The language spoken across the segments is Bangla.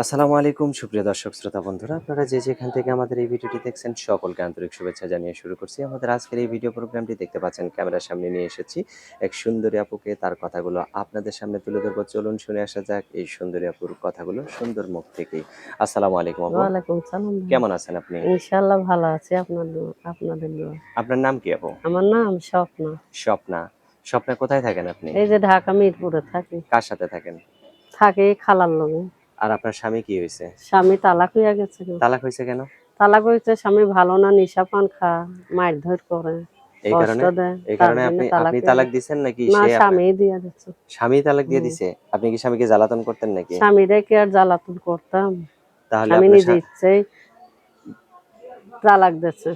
আসসালামু আলাইকুম সুপ্রিয় দর্শক শ্রোতা বন্ধুরা, আপনারা যে যেখান থেকে আমাদের এই ভিডিওটি দেখছেন সকলকে আন্তরিক শুভেচ্ছা জানিয়ে শুরু করছি আমাদের আজকের এই ভিডিও প্রোগ্রামটি। দেখতে পাচ্ছেন ক্যামেরার সামনে নিয়ে এসেছি এক সুন্দরী আপুকে, তার কথাগুলো আপনাদের সামনে তুলে ধরবো। চলুন শুনে আসা যাক এই সুন্দরী আপুর কথাগুলো সুন্দর মুখ থেকেই। আসসালামু আলাইকুম আপু, ওয়ালাইকুম সালাম ভাই। কেমন আছেন আপনি? ইনশাআল্লাহ ভালো আছি, আপনাদের দোয়া। আপনার নাম কি আপু? আমার নাম স্বপ্না। স্বপ্না। স্বপ্না, কোথায় থাকেন আপনি? এই যে ঢাকা মিরপুরে থাকি। কার সাথে থাকেন? থাকি খালার লগে। আর আপনার স্বামী কি হয়েছে? স্বামী তালাক হইয়া গেছে গো। তালাক হয়েছে কেন? তালাক হইছে স্বামী ভালো না, নেশা পান খা, মারধর করে, এই কষ্ট কারণে? দেয়, এই তার কারণে জন্য আপনি তালাক আপনি হইয়া তালাক গেছে। দিছেন নাকি না, সে আপনার? স্বামী দিয়া দিচ্ছে। স্বামী তালাক দিয়ে হুম। দিছে? আপনি কি স্বামীকে জ্বালাতন করতেন নাকি? স্বামীরে কি আর জ্বালাতন করতাম? তাহলে স্বামী আপনার নিজে ইচ্ছেই তালাক দিচ্ছে।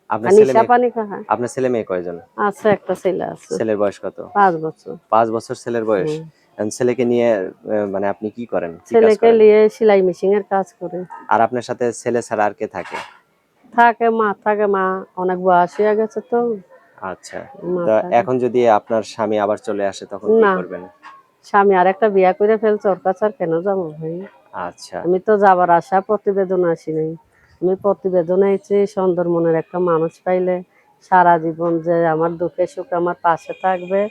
আর আপনার ছেলে নেশা মেয়ে, পানি খায়। আপনার ছেলে মেয়ে কয়জন? আছে, একটা ছেলে আছে, ছেলের বয়স কত? 5 বছর। 5 বছর ছেলের বয়স। হুম। এখন ছেলেকে নিয়ে মানে আপনি কি করেন? কি কাজ ছেলেকে করেন? নিয়ে সেলাই মেশিনের কাজ করে। আর আপনার সাথে ছেলে ছাড়া আর কে থাকে? থাকে মা, অনেক বয়স হয়ে গেছে তো। আচ্ছা। মা তো থাকে। এখন যদি আপনার স্বামী আবার চলে আসে তখন কি না, করবেন? স্বামী আর একটা বিয়া করে ফেলছে, ওর কাছে আর কেন যাবো ভাই? আচ্ছা। আমি তো যাবার আশা প্রতিবেদন আসি নাই। আমি প্রতিবেদন আইছি সুন্দর মনের একটা মানুষ পাইলে সারা জীবন যে আমার দুঃখে সুখে আমার পাশে থাকবে,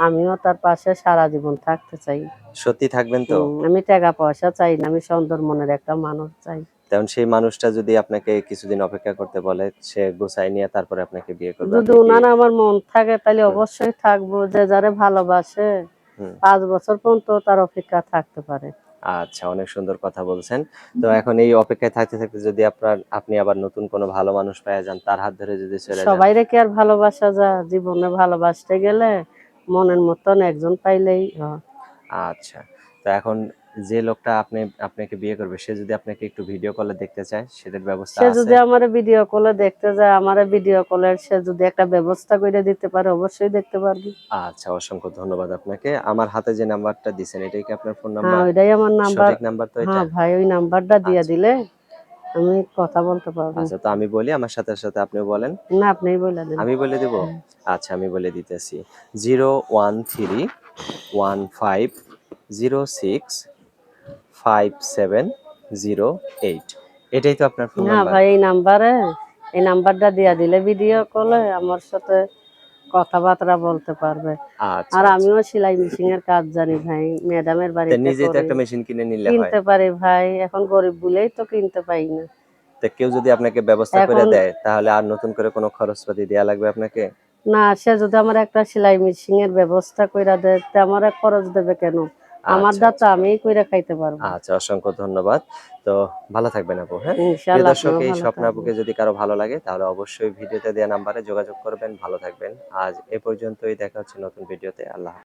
আমিও তার পাশে সারা জীবন থাকতে চাই। সত্যি থাকবেন তো? আমি টাকা পয়সা চাই না, আমি সুন্দর মনের একটা মানুষ চাই। তেমন সেই মানুষটা যদি আপনাকে কিছুদিন অপেক্ষা করতে বলে, সে গোছায় নিয়ে তারপরে আপনাকে বিয়ে করবে, যদি আপনি কি? উনার আমার মন থাকে তাহলে হুম, অবশ্যই থাকবো। যে যারে ভালোবাসে হুম। 5 বছর পর্যন্ত তার অপেক্ষা থাকতে পারে। আচ্ছা, অনেক সুন্দর কথা বলছেন। তো এখন এই অপেক্ষায় থাকতে, থাকতে যদি আপনি আবার নতুন কোনো ভালো মানুষ পেয়ে যান, তার হাত ধরে যদি চলে যান? সবাইরে কি আর ভালোবাসা যায়? জীবনে ভালোবাসতে গেলে মনের মতন একজন পাইলেই হয়। আচ্ছা। তো এখন যে লোকটা আপনাকে বিয়ে করবে, সে যদি আপনাকে একটু ভিডিও কলে দেখতে চায়, সেটার ব্যবস্থা সে আছে? যদি আমারে ভিডিও কলে দেখতে যায়, আমারে ভিডিও কলের সে যদি একটা ব্যবস্থা করে দিতে পারে, অবশ্যই দেখতে পারবি। আচ্ছা, অসংখ্য ধন্যবাদ আপনাকে। আমার হাতে যে নাম্বারটা দিছেন, এটাই কি আপনার ফোন হ্যাঁ, নাম্বার? ওইটাই আমার নাম্বার। সঠিক নাম্বার তো এটা? হ্যাঁ ভাই, ওই নাম্বারটা দিয়ে আচ্ছা, দিলে আমি কথা বলতে পারবো। আচ্ছা। তো আমি বলি, আমার সাথে, সাথে আপনিও বলেন? না, আপনিই বলে দেন। আমি বলে দিব? হুম। আচ্ছা, আমি বলে দিতেছি। 01315065708। এটাই তো আপনার ফোন না নাম্বার? ভাই, এই নাম্বারটা দিয়া দিলে ভিডিও কলে আমার সাথে কথাবার্তা বলতে পারবে। আচ্ছা, আর আচ্ছা। আমিও সেলাই মেশিন এর কাজ জানি ভাই, ম্যাডামের তা বাড়িতে নিজেই তো করি। একটা মেশিন কিনে নিলে হয়। কিনতে পারি ভাই, এখন গরিব বলেই তো কিনতে পাই না। তা কেউ যদি আপনাকে ব্যবস্থা করে এখন দেয়, তাহলে আর নতুন করে কোনো খরচপাতি দেয়া লাগবে আপনাকে? না, সে যদি আমার একটা সেলাই মেশিন এর ব্যবস্থা কইরা দেয়, তে আমার আর খরচ দেবে কেন? আমার আচ্ছা, দাতা আচ্ছা। আমিই কইরা খাইতে পারবো। আচ্ছা, অসংখ্য ধন্যবাদ। তো ভালো থাকবেন আপু, হ্যাঁ? প্রিয় ইনশাআল্লাহ দর্শক, আপনিও এই ভালো স্বপ্না থাকবেন। আপুকে যদি কারো ভালো লাগে তাহলে অবশ্যই ভিডিওতে দেয়া নাম্বারে যোগাযোগ করবেন। ভালো থাকবেন। আজ এ পর্যন্তই, দেখা হচ্ছে নতুন ভিডিওতে। আল্লাহ হাফেজ।